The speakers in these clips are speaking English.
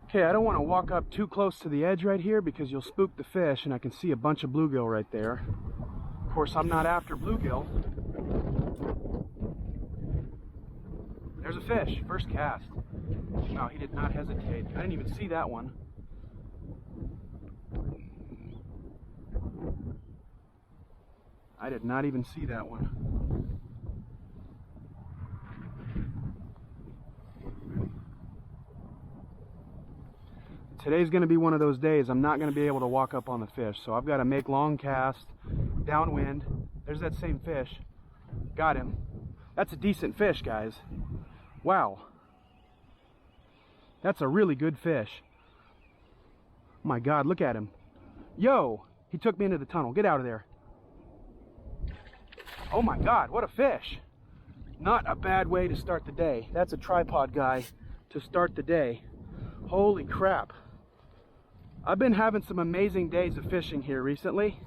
Okay, I don't want to walk up too close to the edge right here because you'll spook the fish, and I can see a bunch of bluegill right there. Of course, I'm not after bluegill. There's a fish, first cast. Wow, he did not hesitate. I didn't even see that one. I did not even see that one. Today's going to be one of those days I'm not going to be able to walk up on the fish, so I've got to make long casts, downwind. There's that same fish. Got him. That's a decent fish, guys. Wow. That's a really good fish. Oh my God, look at him. Yo, he took me into the tunnel. Get out of there. Oh my God, what a fish. Not a bad way to start the day. That's a tripod guy to start the day. Holy crap. I've been having some amazing days of fishing here recently,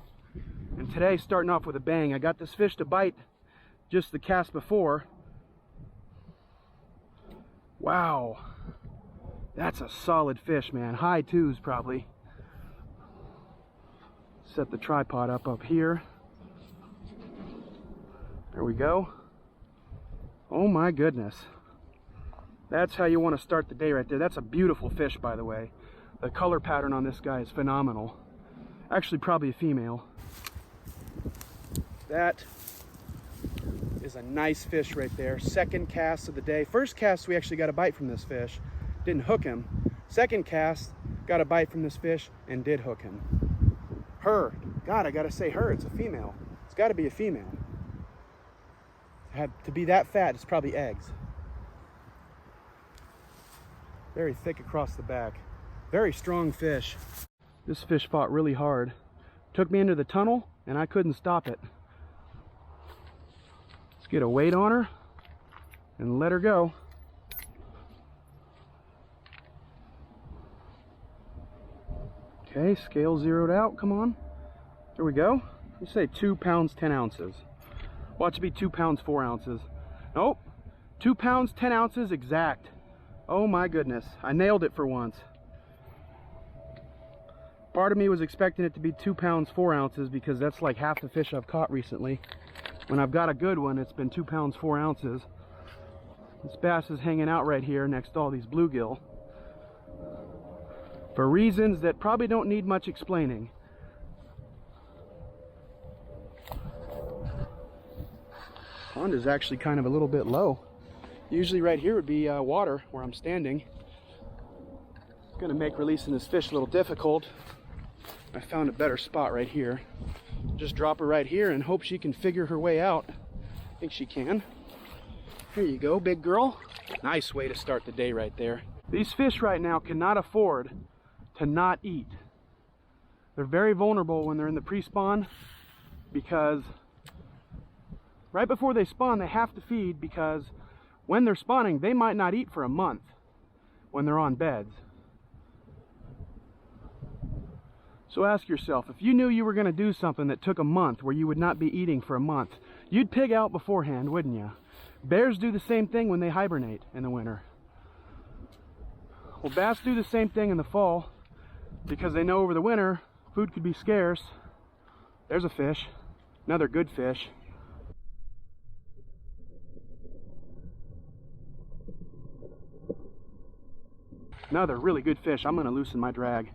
and today starting off with a bang. I got this fish to bite just the cast before. Wow, that's a solid fish, man. High twos probably. Set the tripod up here. There we go. Oh my goodness. That's how you want to start the day right there. That's a beautiful fish, by the way. The color pattern on this guy is phenomenal. Actually, probably a female. That is a nice fish right there. Second cast of the day. First cast, we actually got a bite from this fish. Didn't hook him. Second cast, got a bite from this fish and did hook him. Her. God, I gotta say her. It's a female. It's gotta be a female. To be that fat, it's probably eggs. Very thick across the back. Very strong fish. This fish fought really hard. Took me into the tunnel and I couldn't stop it. Let's get a weight on her and let her go. Okay, scale zeroed out, come on. There we go. You say 2 pounds, 10 ounces. Watch it be 2 pounds, 4 ounces. Nope, 2 pounds, 10 ounces exact. Oh my goodness, I nailed it for once. Part of me was expecting it to be 2 pounds, 4 ounces because that's like half the fish I've caught recently. When I've got a good one, it's been 2 pounds, 4 ounces. This bass is hanging out right here next to all these bluegill. For reasons that probably don't need much explaining. Pond is actually kind of a little bit low. Usually right here would be water where I'm standing. It's gonna make releasing this fish a little difficult. I found a better spot right here. Just drop her right here and hope she can figure her way out. I think she can. Here you go, big girl. Nice way to start the day right there. These fish right now cannot afford to not eat. They're very vulnerable when they're in the pre-spawn because right before they spawn, they have to feed because when they're spawning, they might not eat for a month when they're on beds. So ask yourself, if you knew you were going to do something that took a month where you would not be eating for a month, you'd pig out beforehand, wouldn't you? Bears do the same thing when they hibernate in the winter. Well, bass do the same thing in the fall because they know over the winter food could be scarce. There's a fish, another good fish. Another really good fish. I'm going to loosen my drag.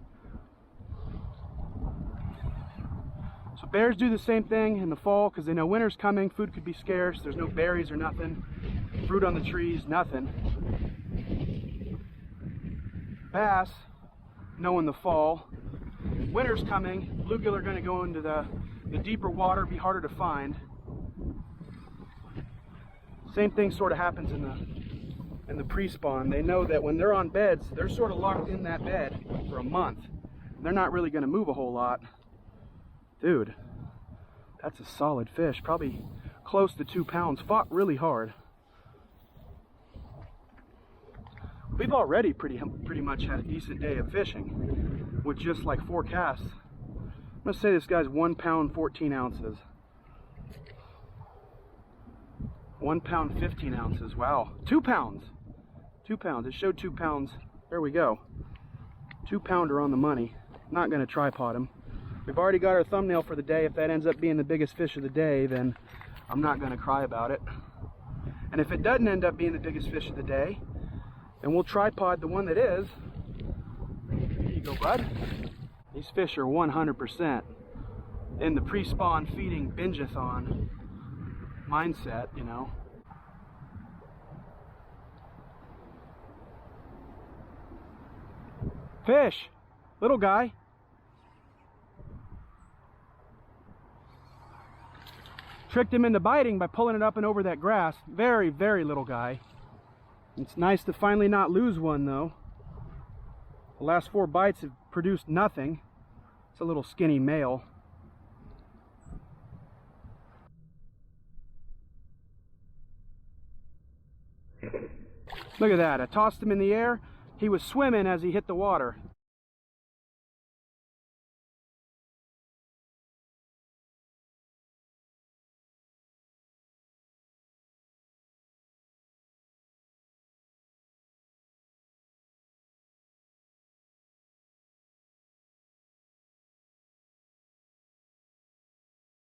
So bears do the same thing in the fall because they know winter's coming, food could be scarce, there's no berries or nothing, fruit on the trees, nothing. Bass know in the fall, winter's coming, bluegill are going to go into the deeper water, be harder to find. Same thing sort of happens in the pre-spawn. They know that when they're on beds, they're sort of locked in that bed for a month. They're not really going to move a whole lot. Dude, that's a solid fish, probably close to 2 pounds, fought really hard. We've already pretty much had a decent day of fishing with just like 4 casts. I'm gonna say this guy's 1 pound, 14 ounces. 1 pound, 15 ounces, wow. 2 pounds, 2 pounds, it showed 2 pounds, there we go. 2-pounder on the money. Not going to tripod him. We've already got our thumbnail for the day. If that ends up being the biggest fish of the day, then I'm not going to cry about it. And if it doesn't end up being the biggest fish of the day, then we'll tripod the one that is. Here you go, bud. These fish are 100% in the pre-spawn feeding binge-a-thon mindset, you know. Fish! Little guy. Tricked him into biting by pulling it up and over that grass. Very, very little guy. It's nice to finally not lose one, though. The last 4 bites have produced nothing. It's a little skinny male. Look at that. I tossed him in the air. He was swimming as he hit the water.